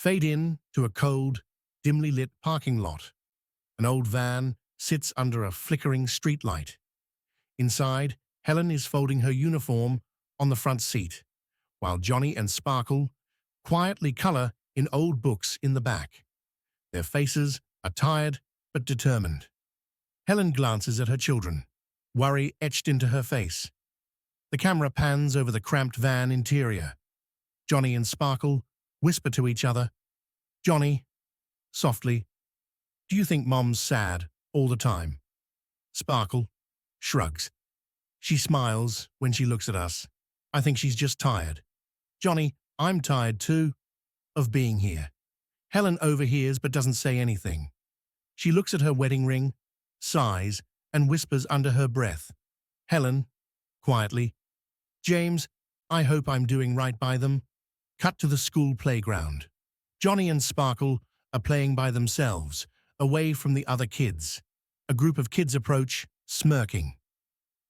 Fade in to a cold, dimly lit parking lot. An old van sits under a flickering streetlight. Inside, Helen is folding her uniform on the front seat, while Johnny and Sparkle quietly color in old books in the back. Their faces are tired but determined. Helen glances at her children, worry etched into her face. The camera pans over the cramped van interior. Johnny and Sparkle whisper to each other. Johnny, softly, do you think Mom's sad all the time? Sparkle shrugs. She smiles when she looks at us. I think she's just tired. Johnny, I'm tired too, of being here. Helen overhears but doesn't say anything. She looks at her wedding ring, sighs, and whispers under her breath. Helen, quietly, James, I hope I'm doing right by them. Cut to the school playground. Johnny and Sparkle are playing by themselves, away from the other kids. A group of kids approach, smirking.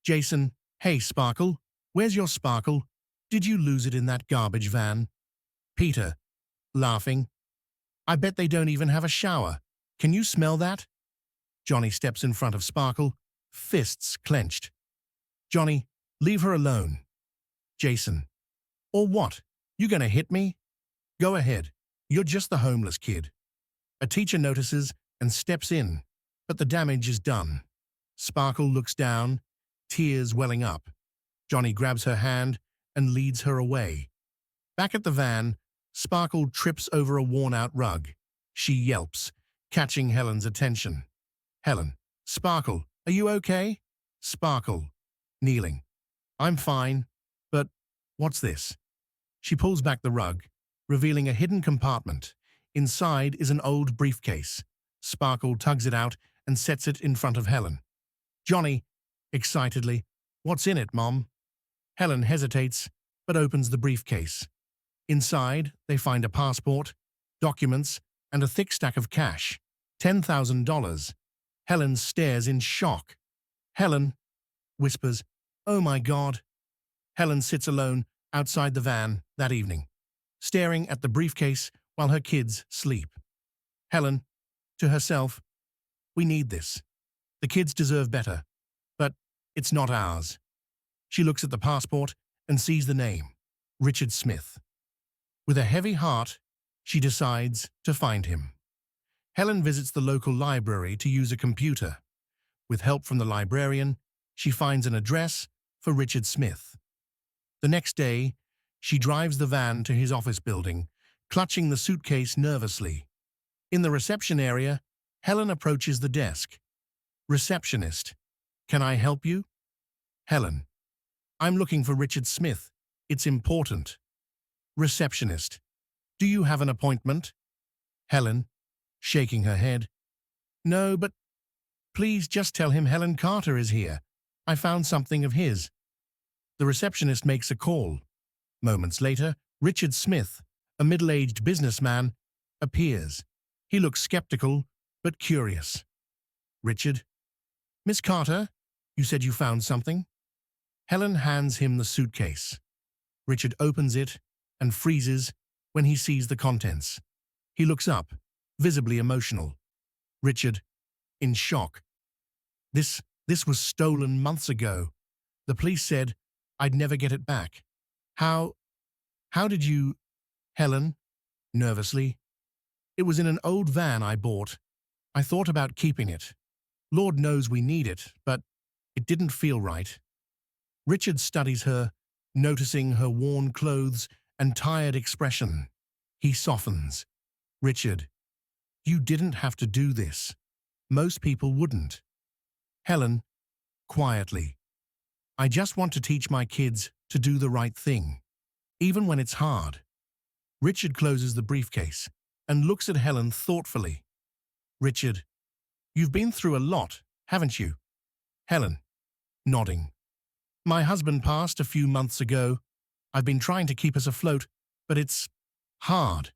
Jason, hey Sparkle, where's your sparkle? Did you lose it in that garbage van? Peter, laughing. I bet they don't even have a shower. Can you smell that? Johnny steps in front of Sparkle, fists clenched. Johnny, leave her alone. Jason, or what? You gonna hit me? Go ahead. You're just the homeless kid. A teacher notices and steps in, but the damage is done. Sparkle looks down, tears welling up. Johnny grabs her hand and leads her away. Back at the van, Sparkle trips over a worn-out rug. She yelps, catching Helen's attention. Helen, Sparkle, are you okay? Sparkle, kneeling. I'm fine, but what's this? She pulls back the rug, revealing a hidden compartment. Inside is an old briefcase. Sparkle tugs it out and sets it in front of Helen. Johnny, excitedly, what's in it, Mom? Helen hesitates, but opens the briefcase. Inside, they find a passport, documents, and a thick stack of cash. $10,000. Helen stares in shock. Helen whispers, "Oh my God." Helen sits alone outside the van that evening, staring at the briefcase while her kids sleep. Helen, to herself, we need this. The kids deserve better, but it's not ours. She looks at the passport and sees the name, Richard Smith. With a heavy heart, she decides to find him. Helen visits the local library to use a computer. With help from the librarian, she finds an address for Richard Smith. The next day, she drives the van to his office building, clutching the suitcase nervously. In the reception area, Helen approaches the desk. Receptionist, can I help you? Helen, I'm looking for Richard Smith. It's important. Receptionist, do you have an appointment? Helen, shaking her head. No, but please just tell him Helen Carter is here. I found something of his. The receptionist makes a call. Moments later, Richard Smith, a middle-aged businessman, appears. He looks skeptical, but curious. Richard, Miss Carter, you said you found something? Helen hands him the suitcase. Richard opens it and freezes when he sees the contents. He looks up, visibly emotional. Richard, in shock. This was stolen months ago. The police said I'd never get it back. How did you... Helen, nervously. It was in an old van I bought. I thought about keeping it. Lord knows we need it, but it didn't feel right. Richard studies her, noticing her worn clothes and tired expression. He softens. Richard, you didn't have to do this. Most people wouldn't. Helen, quietly. I just want to teach my kids to do the right thing, even when it's hard. Richard closes the briefcase and looks at Helen thoughtfully. Richard, you've been through a lot, haven't you? Helen, nodding. My husband passed a few months ago. I've been trying to keep us afloat, but it's hard.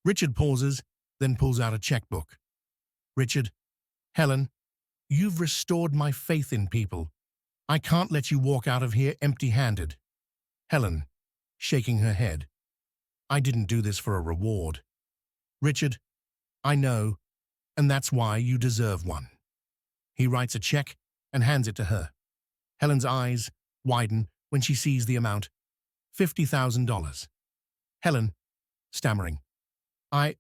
Richard pauses, then pulls out a checkbook. Richard, Helen, you've restored my faith in people. I can't let you walk out of here empty-handed. Helen, shaking her head. I didn't do this for a reward. Richard, I know, and that's why you deserve one. He writes a check and hands it to her. Helen's eyes widen when she sees the amount, $50,000. Helen, stammering, I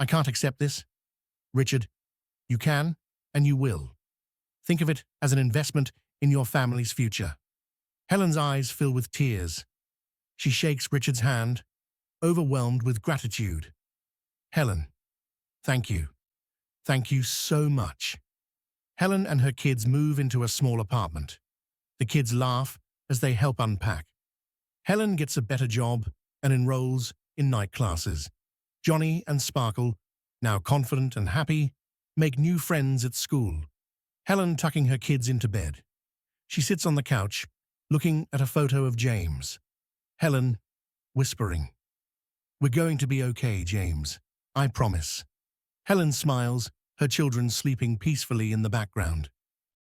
can't accept this. Richard, you can and you will. Think of it as an investment in your family's future. Helen's eyes fill with tears. She shakes Richard's hand, overwhelmed with gratitude. Helen, thank you. Thank you so much. Helen and her kids move into a small apartment. The kids laugh as they help unpack. Helen gets a better job and enrolls in night classes. Johnny and Sparkle, now confident and happy, make new friends at school. Helen tucking her kids into bed. She sits on the couch, looking at a photo of James. Helen, whispering, "We're going to be okay, James. I promise." Helen smiles, her children sleeping peacefully in the background.